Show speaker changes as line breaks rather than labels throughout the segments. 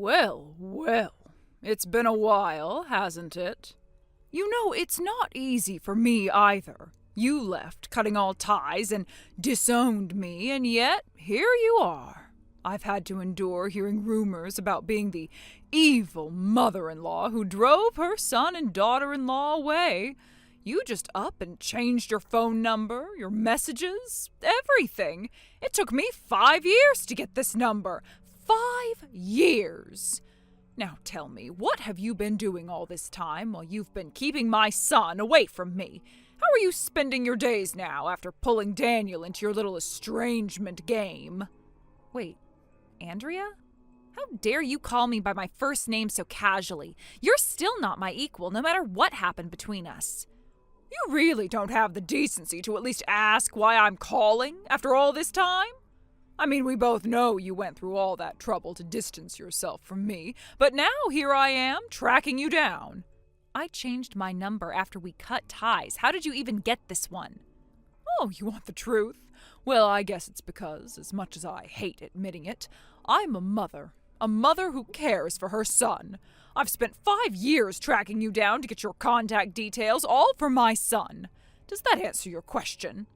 Well, well, it's been a while, hasn't it? You know, it's not easy for me either. You left, cutting all ties, and disowned me, and yet here you are. I've had to endure hearing rumors about being the evil mother-in-law who drove her son and daughter-in-law away. You just up and changed your phone number, your messages, everything. It took me 5 years to get this number. 5 years. Now tell me, what have you been doing all this time while you've been keeping my son away from me? How are you spending your days now after pulling Daniel into your little estrangement game?
Wait, Andrea? How dare you call me by my first name so casually? You're still not my equal, no matter what happened between us.
You really don't have the decency to at least ask why I'm calling after all this time? I mean, we both know you went through all that trouble to distance yourself from me, but now here I am, tracking you down.
I changed my number after we cut ties. How did you even get this one?
Oh, you want the truth? Well, I guess it's because, as much as I hate admitting it, I'm a mother who cares for her son. I've spent 5 years tracking you down to get your contact details, all for my son. Does that answer your question?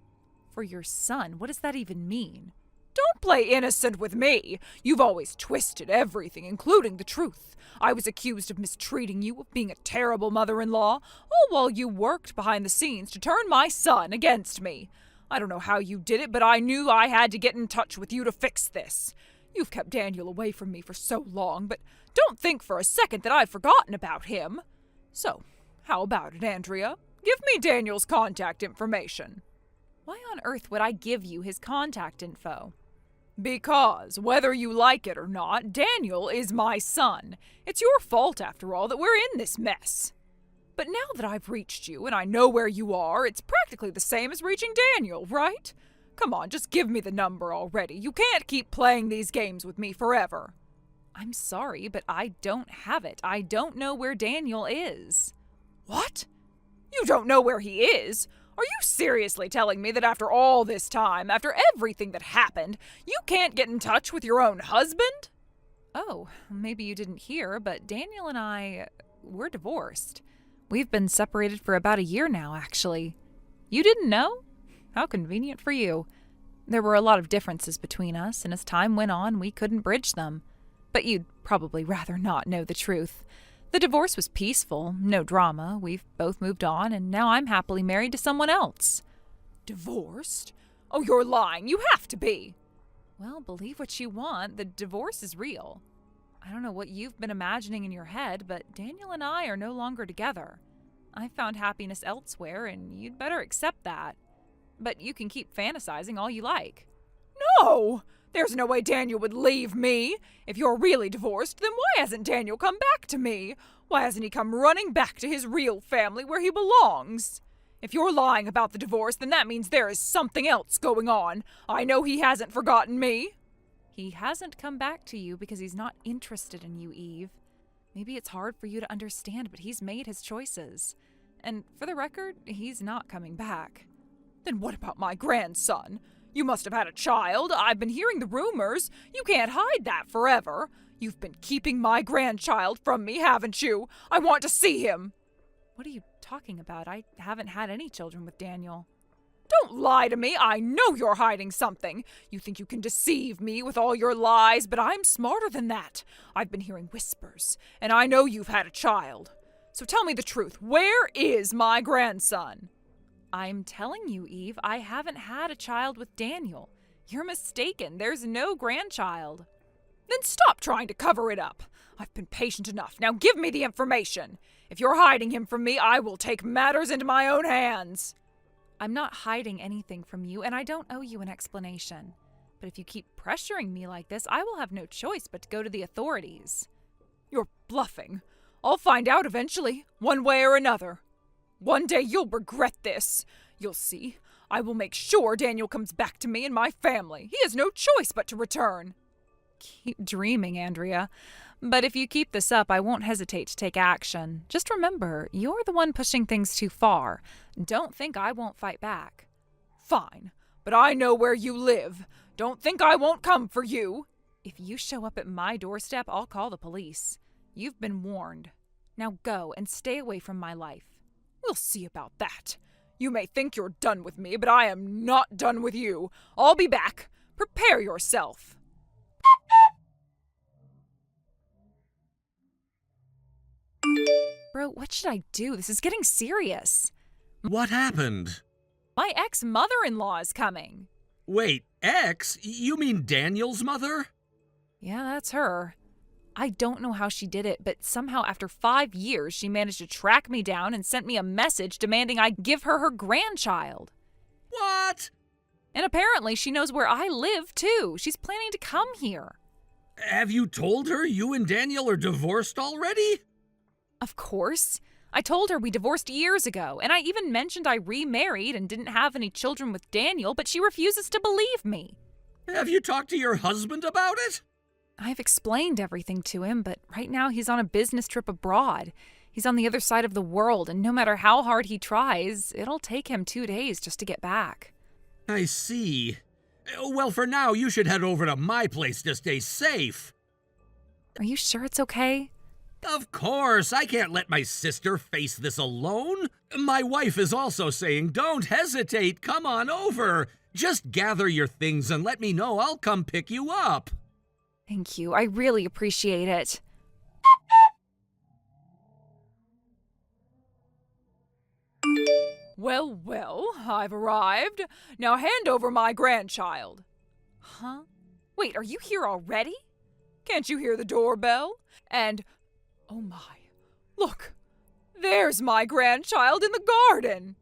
For your son? What does that even mean?
Don't play innocent with me. You've always twisted everything, including the truth. I was accused of mistreating you, of being a terrible mother-in-law, all while you worked behind the scenes to turn my son against me. I don't know how you did it, but I knew I had to get in touch with you to fix this. You've kept Daniel away from me for so long, but don't think for a second that I've forgotten about him. So, how about it, Andrea? Give me Daniel's contact information.
Why on earth would I give you his contact info?
Because, whether you like it or not, Daniel is my son. It's your fault, after all, that we're in this mess. But now that I've reached you and I know where you are, it's practically the same as reaching Daniel, right? Come on, just give me the number already. You can't keep playing these games with me forever.
I'm sorry, but I don't have it. I don't know where Daniel is.
What? You don't know where he is? Are you seriously telling me that after all this time, after everything that happened, you can't get in touch with your own husband?
Oh, maybe you didn't hear, but Daniel and we're divorced. We've been separated for about a year now, actually. You didn't know? How convenient for you. There were a lot of differences between us, and as time went on, we couldn't bridge them. But you'd probably rather not know the truth. The divorce was peaceful, no drama. We've both moved on, and now I'm happily married to someone else.
Divorced? Oh, you're lying. You have to be.
Well, believe what you want. The divorce is real. I don't know what you've been imagining in your head, but Daniel and I are no longer together. I found happiness elsewhere, and you'd better accept that. But you can keep fantasizing all you like.
No! There's no way Daniel would leave me. If you're really divorced, then why hasn't Daniel come back to me? Why hasn't he come running back to his real family where he belongs? If you're lying about the divorce, then that means there is something else going on. I know he hasn't forgotten me.
He hasn't come back to you because he's not interested in you, Eve. Maybe it's hard for you to understand, but he's made his choices. And for the record, he's not coming back.
Then what about my grandson? You must have had a child. I've been hearing the rumors. You can't hide that forever. You've been keeping my grandchild from me, haven't you? I want to see him.
What are you talking about? I haven't had any children with Daniel.
Don't lie to me. I know you're hiding something. You think you can deceive me with all your lies, but I'm smarter than that. I've been hearing whispers, and I know you've had a child. So tell me the truth. Where is my grandson?
I'm telling you, Eve, I haven't had a child with Daniel. You're mistaken. There's no grandchild.
Then stop trying to cover it up. I've been patient enough. Now give me the information. If you're hiding him from me, I will take matters into my own hands.
I'm not hiding anything from you, and I don't owe you an explanation. But if you keep pressuring me like this, I will have no choice but to go to the authorities.
You're bluffing. I'll find out eventually, one way or another. One day you'll regret this. You'll see. I will make sure Daniel comes back to me and my family. He has no choice but to return.
Keep dreaming, Andrea. But if you keep this up, I won't hesitate to take action. Just remember, you're the one pushing things too far. Don't think I won't fight back.
Fine, but I know where you live. Don't think I won't come for you.
If you show up at my doorstep, I'll call the police. You've been warned. Now go and stay away from my life.
We'll see about that. You may think you're done with me, but I am not done with you. I'll be back. Prepare yourself.
Bro, what should I do? This is getting serious.
What happened?
My ex-mother-in-law is coming.
Wait, ex? You mean Daniel's mother?
Yeah, that's her. I don't know how she did it, but somehow after 5 years, she managed to track me down and sent me a message demanding I give her her grandchild.
What?
And apparently she knows where I live, too. She's planning to come here.
Have you told her you and Daniel are divorced already?
Of course. I told her we divorced years ago, and I even mentioned I remarried and didn't have any children with Daniel, but she refuses to believe me.
Have you talked to your husband about it?
I've explained everything to him, but right now he's on a business trip abroad. He's on the other side of the world, and no matter how hard he tries, it'll take him 2 days just to get back.
I see. Well, for now, you should head over to my place to stay safe.
Are you sure it's okay?
Of course, I can't let my sister face this alone. My wife is also saying, don't hesitate, come on over. Just gather your things and let me know. I'll come pick you up.
Thank you. I really appreciate it.
Well, well, I've arrived. Now hand over my grandchild.
Huh? Wait, are you here already?
Can't you hear the doorbell? And, oh my, look, there's my grandchild in the garden.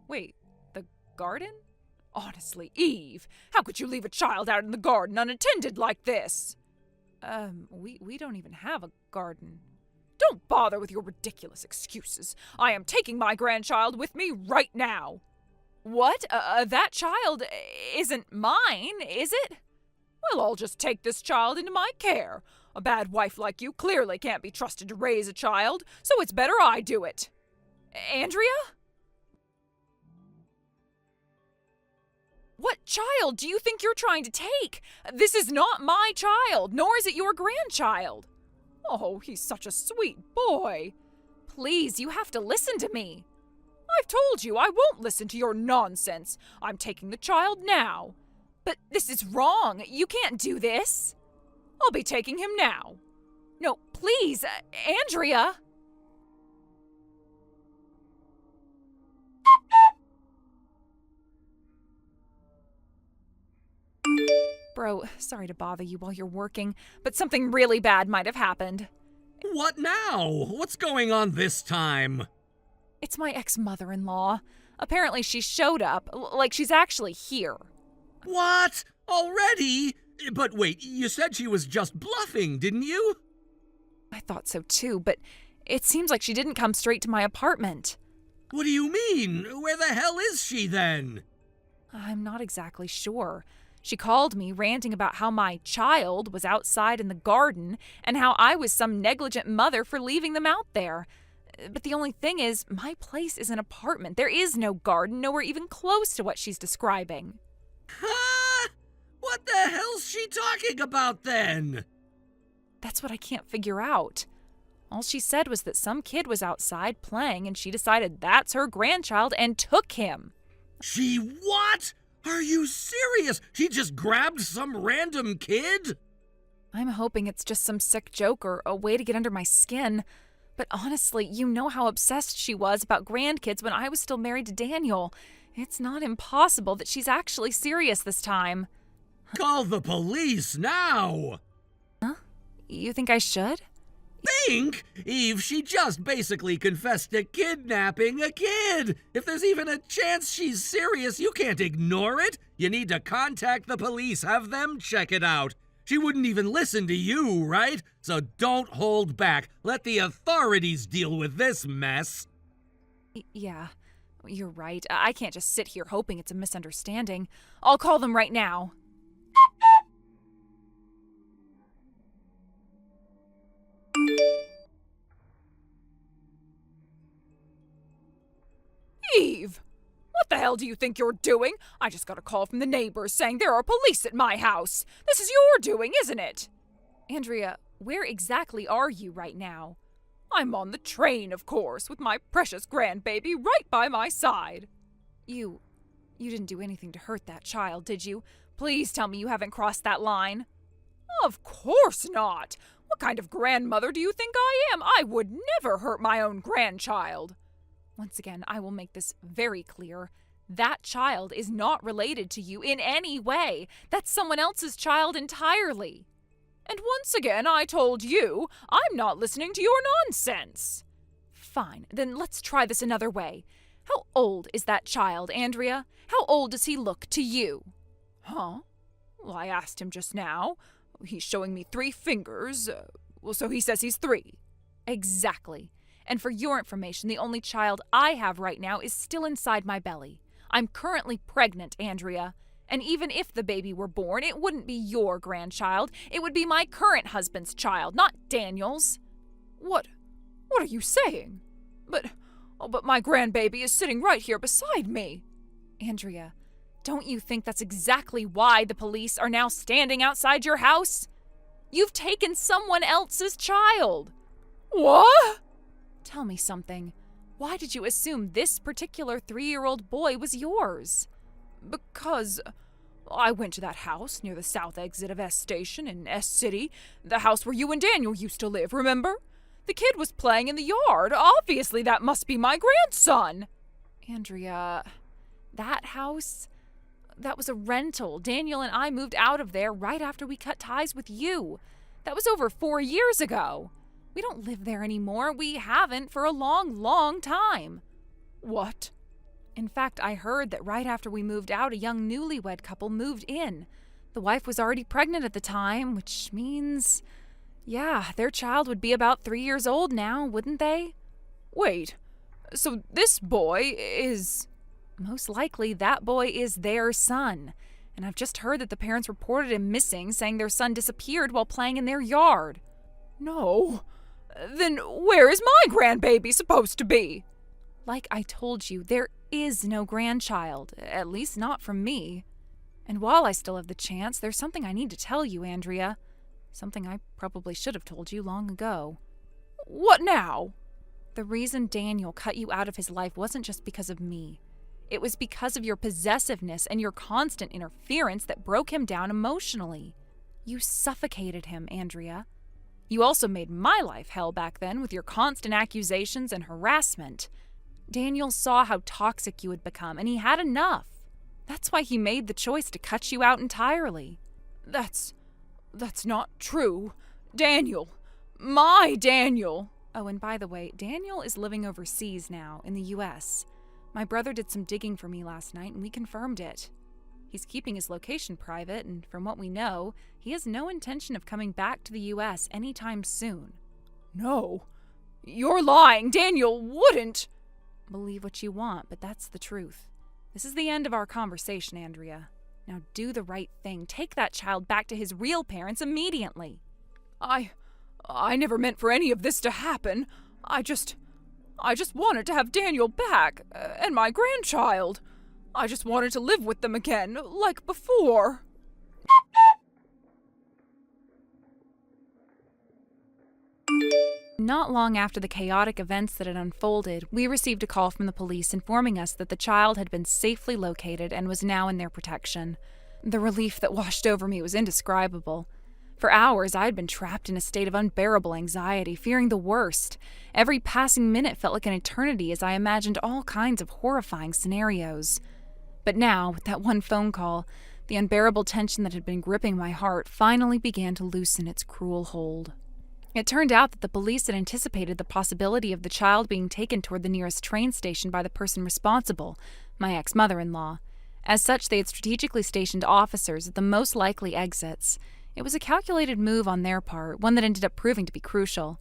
Wait, the garden?
Honestly, Eve, how could you leave a child out in the garden unattended like this?
We don't even have a garden.
Don't bother with your ridiculous excuses. I am taking my grandchild with me right now.
What? That child isn't mine, is it?
Well, I'll just take this child into my care. A bad wife like you clearly can't be trusted to raise a child, so it's better I do it. Andrea? What child do you think you're trying to take? This is not my child, nor is it your grandchild. Oh, he's such a sweet boy.
Please, you have to listen to me.
I've told you I won't listen to your nonsense. I'm taking the child now.
But this is wrong. You can't do this.
I'll be taking him now.
No, please, Andrea. Bro, sorry to bother you while you're working, but something really bad might have happened.
What now? What's going on this time?
It's my ex-mother-in-law. Apparently she showed up, like she's actually here.
What? Already? But wait, you said she was just bluffing, didn't you?
I thought so too, but it seems like she didn't come straight to my apartment.
What do you mean? Where the hell is she then?
I'm not exactly sure. She called me ranting about how my child was outside in the garden and how I was some negligent mother for leaving them out there. But the only thing is, my place is an apartment. There is no garden, nowhere even close to what she's describing.
Huh? What the hell's she talking about then?
That's what I can't figure out. All she said was that some kid was outside playing and she decided that's her grandchild and took him.
She what? Are you serious? She just grabbed some random kid?
I'm hoping it's just some sick joke or a way to get under my skin. But honestly, you know how obsessed she was about grandkids when I was still married to Daniel. It's not impossible that she's actually serious this time.
Call the police now!
Huh? You think I should?
Think? Eve, she just basically confessed to kidnapping a kid. If there's even a chance she's serious, you can't ignore it. You need to contact the police, have them check it out. She wouldn't even listen to you, right? So don't hold back. Let the authorities deal with this mess.
Yeah, you're right. I can't just sit here hoping it's a misunderstanding. I'll call them right now.
Eve, what the hell do you think you're doing? I just got a call from the neighbors saying there are police at my house. This is your doing, isn't it?
Andrea, where exactly are you right now?
I'm on the train, of course, with my precious grandbaby right by my side.
You didn't do anything to hurt that child, did you?
Please tell me you haven't crossed that line. Of course not. What kind of grandmother do you think I am? I would never hurt my own grandchild.
Once again, I will make this very clear. That child is not related to you in any way. That's someone else's child entirely.
And once again, I told you, I'm not listening to your nonsense.
Fine, then let's try this another way. How old is that child, Andrea? How old does he look to you?
Huh? Well, I asked him just now. He's showing me 3 fingers. So he says he's 3.
Exactly. And for your information, the only child I have right now is still inside my belly. I'm currently pregnant, Andrea. And even if the baby were born, it wouldn't be your grandchild. It would be my current husband's child, not Daniel's.
What are you saying? But my grandbaby is sitting right here beside me.
Andrea, don't you think that's exactly why the police are now standing outside your house? You've taken someone else's child.
What?
Tell me something. Why did you assume this particular 3-year-old boy was yours?
Because I went to that house near the south exit of S Station in S City, the house where you and Daniel used to live, remember? The kid was playing in the yard. Obviously, that must be my grandson.
Andrea, that house? That was a rental. Daniel and I moved out of there right after we cut ties with you. That was over 4 years ago. We don't live there anymore. We haven't for a long, long time.
What?
In fact, I heard that right after we moved out, a young newlywed couple moved in. The wife was already pregnant at the time, which means, yeah, their child would be about 3 years old now, wouldn't they?
Wait, so this boy is...
Most likely that boy is their son. And I've just heard that the parents reported him missing, saying their son disappeared while playing in their yard.
No. Then where is my grandbaby supposed to be?
Like I told you, there is no grandchild, at least not from me. And while I still have the chance, there's something I need to tell you, Andrea. Something I probably should have told you long ago.
What now?
The reason Daniel cut you out of his life wasn't just because of me. It was because of your possessiveness and your constant interference that broke him down emotionally. You suffocated him, Andrea. You also made my life hell back then with your constant accusations and harassment. Daniel saw how toxic you had become, and he had enough. That's why he made the choice to cut you out entirely.
That's not true. Daniel. My Daniel.
Oh, and by the way, Daniel is living overseas now, in the U.S. My brother did some digging for me last night, and we confirmed it. He's keeping his location private, and from what we know, he has no intention of coming back to the U.S. anytime soon.
No. You're lying. Daniel wouldn't.
Believe what you want, but that's the truth. This is the end of our conversation, Andrea. Now do the right thing. Take that child back to his real parents immediately.
I never meant for any of this to happen. I just wanted to have Daniel back, and my grandchild. I just wanted to live with them again, like before.
Not long after the chaotic events that had unfolded, we received a call from the police informing us that the child had been safely located and was now in their protection. The relief that washed over me was indescribable. For hours, I had been trapped in a state of unbearable anxiety, fearing the worst. Every passing minute felt like an eternity as I imagined all kinds of horrifying scenarios. But now, with that one phone call, the unbearable tension that had been gripping my heart finally began to loosen its cruel hold. It turned out that the police had anticipated the possibility of the child being taken toward the nearest train station by the person responsible, my ex-mother-in-law. As such, they had strategically stationed officers at the most likely exits. It was a calculated move on their part, one that ended up proving to be crucial.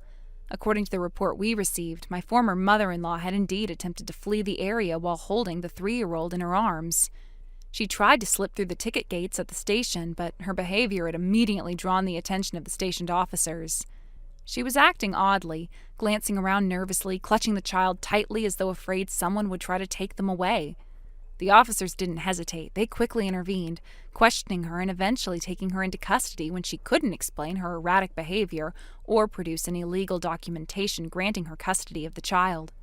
According to the report we received, my former mother-in-law had indeed attempted to flee the area while holding the 3-year-old in her arms. She tried to slip through the ticket gates at the station, but her behavior had immediately drawn the attention of the stationed officers. She was acting oddly, glancing around nervously, clutching the child tightly as though afraid someone would try to take them away. The officers didn't hesitate. They quickly intervened, questioning her and eventually taking her into custody when she couldn't explain her erratic behavior or produce any legal documentation granting her custody of the child.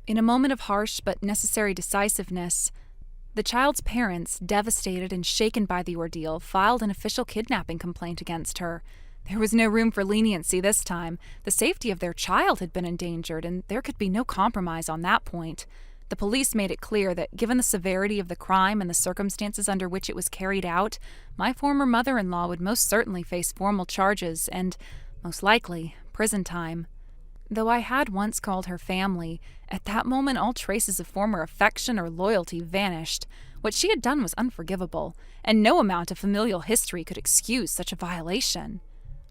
In a moment of harsh but necessary decisiveness, the child's parents, devastated and shaken by the ordeal, filed an official kidnapping complaint against her. There was no room for leniency this time. The safety of their child had been endangered, and there could be no compromise on that point. The police made it clear that, given the severity of the crime and the circumstances under which it was carried out, my former mother-in-law would most certainly face formal charges and, most likely, prison time. Though I had once called her family, at that moment all traces of former affection or loyalty vanished. What she had done was unforgivable, and no amount of familial history could excuse such a violation.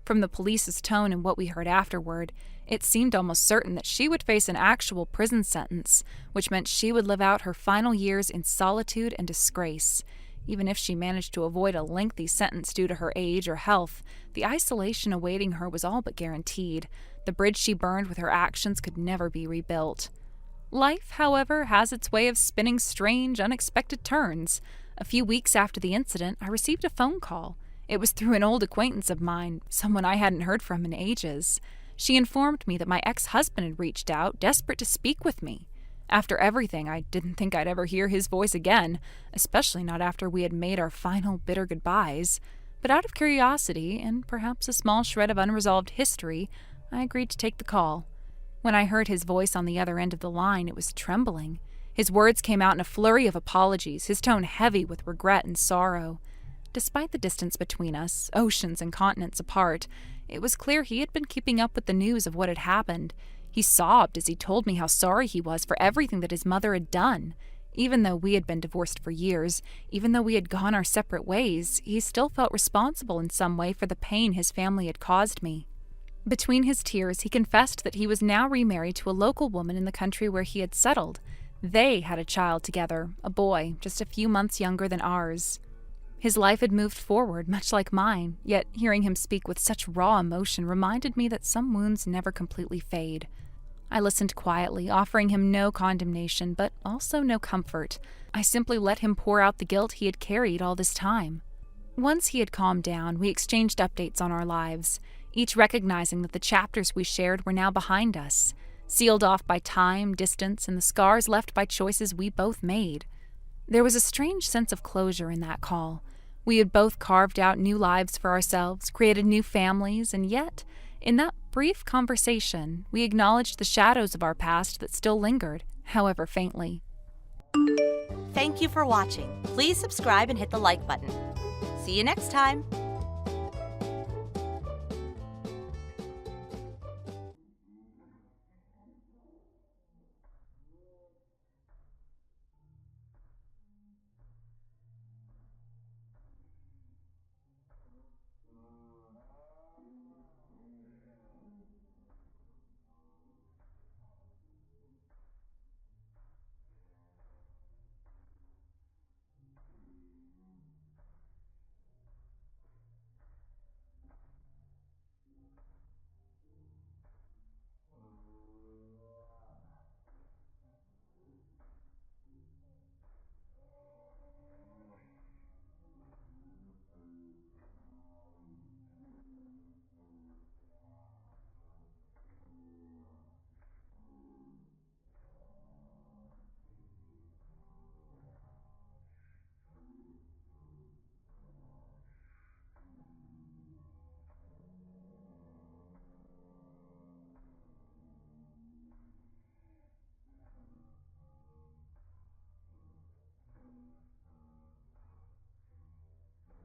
From the police's tone and what we heard afterward, it seemed almost certain that she would face an actual prison sentence, which meant she would live out her final years in solitude and disgrace. Even if she managed to avoid a lengthy sentence due to her age or health, the isolation awaiting her was all but guaranteed. The bridge she burned with her actions could never be rebuilt. Life, however, has its way of spinning strange, unexpected turns. A few weeks after the incident, I received a phone call. It was through an old acquaintance of mine, someone I hadn't heard from in ages. She informed me that my ex-husband had reached out, desperate to speak with me. After everything, I didn't think I'd ever hear his voice again, especially not after we had made our final bitter goodbyes. But out of curiosity, and perhaps a small shred of unresolved history, I agreed to take the call. When I heard his voice on the other end of the line, it was trembling. His words came out in a flurry of apologies, his tone heavy with regret and sorrow. Despite the distance between us, oceans and continents apart, it was clear he had been keeping up with the news of what had happened. He sobbed as he told me how sorry he was for everything that his mother had done. Even though we had been divorced for years, even though we had gone our separate ways, he still felt responsible in some way for the pain his family had caused me. Between his tears, he confessed that he was now remarried to a local woman in the country where he had settled. They had a child together, a boy, just a few months younger than ours. His life had moved forward, much like mine, yet hearing him speak with such raw emotion reminded me that some wounds never completely fade. I listened quietly, offering him no condemnation, but also no comfort. I simply let him pour out the guilt he had carried all this time. Once he had calmed down, we exchanged updates on our lives, each recognizing that the chapters we shared were now behind us, sealed off by time, distance, and the scars left by choices we both made. There was a strange sense of closure in that call. We had both carved out new lives for ourselves, created new families, and yet, in that brief conversation, we acknowledged the shadows of our past that still lingered, however faintly.
Thank you for watching. Please subscribe and hit the like button. See you next time.